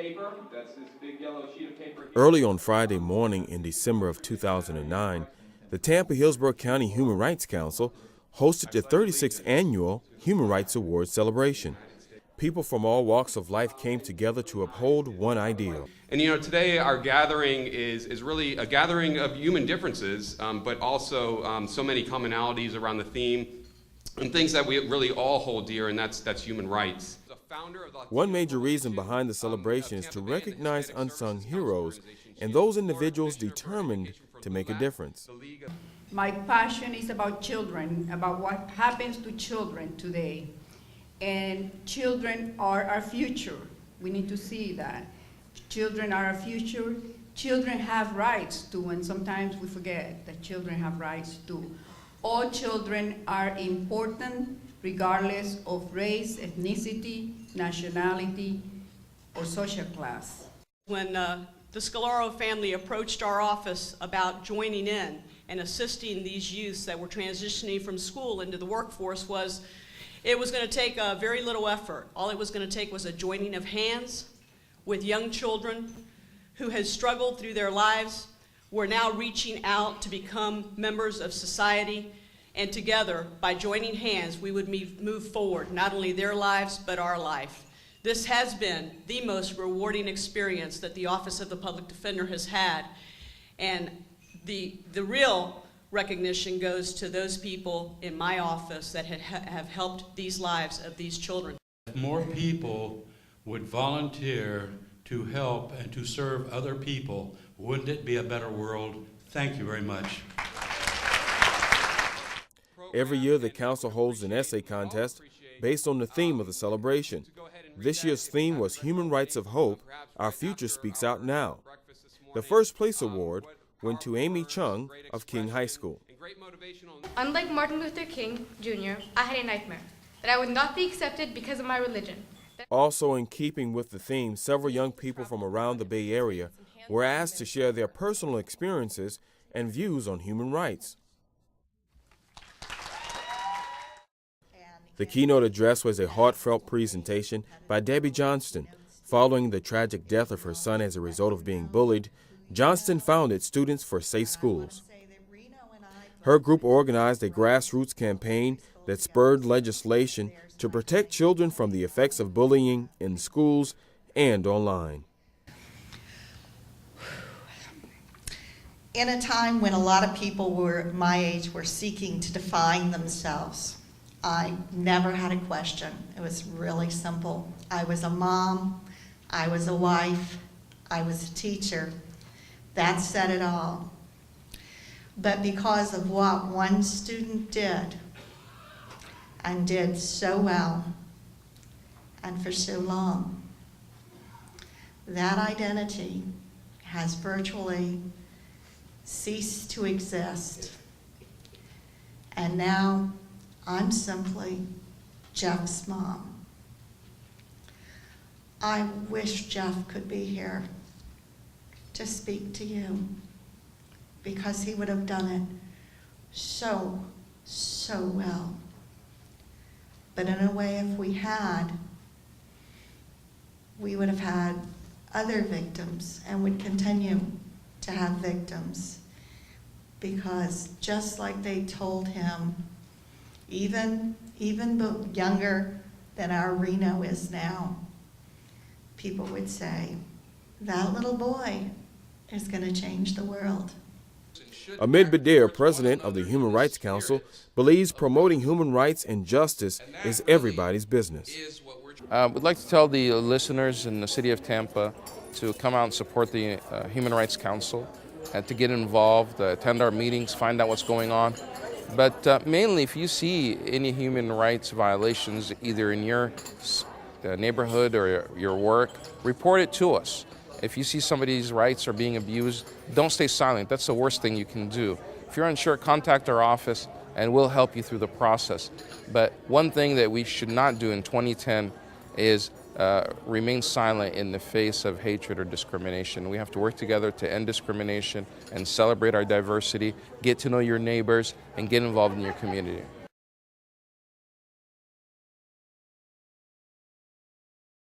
paper. That's this big yellow sheet of paper. Early on Friday morning in December of 2009, the Tampa-Hillsborough County Human Rights Council hosted the 36th annual Human Rights Awards celebration. People from all walks of life came together to uphold one ideal. And today our gathering is really a gathering of human differences, but also so many commonalities around the theme and things that we really all hold dear, and that's human rights. One major reason behind the celebration is to recognize unsung heroes and those individuals determined to make a difference. My passion is about children, about what happens to children today. And children are our future. We need to see that. Children are our future. Children have rights too, and sometimes we forget that children have rights too. All children are important regardless of race, ethnicity, nationality, or social class. When the Scalaro family approached our office about joining in and assisting these youths that were transitioning from school into the workforce, it was going to take very little effort. All it was going to take was a joining of hands with young children who had struggled through their lives, were now reaching out to become members of society, and together, by joining hands, we would move forward, not only their lives, but our life. This has been the most rewarding experience that the Office of the Public Defender has had, and the real recognition goes to those people in my office that have helped these lives of these children. If more people would volunteer to help and to serve other people, wouldn't it be a better world? Thank you very much. Every year, the council holds an essay contest based on the theme of the celebration. This year's theme was Human Rights of Hope, Our Future Speaks Out Now. The first place award went to Amy Chung of King High School. Unlike Martin Luther King, Jr., I had a nightmare that I would not be accepted because of my religion. Also in keeping with the theme, several young people from around the Bay Area were asked to share their personal experiences and views on human rights. The keynote address was a heartfelt presentation by Debbie Johnston. Following the tragic death of her son as a result of being bullied, Johnston founded Students for Safe Schools. Her group organized a grassroots campaign that spurred legislation to protect children from the effects of bullying in schools and online. In a time when a lot of people my age were seeking to define themselves, I never had a question. It was really simple. I was a mom, I was a wife, I was a teacher. That said it all. But because of what one student did, and did so well, and for so long, that identity has virtually ceased to exist. And now, I'm simply Jeff's mom. I wish Jeff could be here to speak to you, because he would have done it so well. But in a way, if we had, we would have had other victims and would continue to have victims, because just like they told him, even younger than our Reno is now, people would say, that little boy is going to change the world. Ahmed Badir, president of the Human Rights Council, believes promoting human rights and justice is everybody's business. We'd like to tell the listeners in the city of Tampa to come out and support the Human Rights Council, and to get involved, attend our meetings, find out what's going on. But mainly, if you see any human rights violations, either in your neighborhood or your work, report it to us. If you see somebody's rights are being abused, don't stay silent. That's the worst thing you can do. If you're unsure, contact our office and we'll help you through the process. But one thing that we should not do in 2010 is remain silent in the face of hatred or discrimination. We have to work together to end discrimination and celebrate our diversity, get to know your neighbors, and get involved in your community.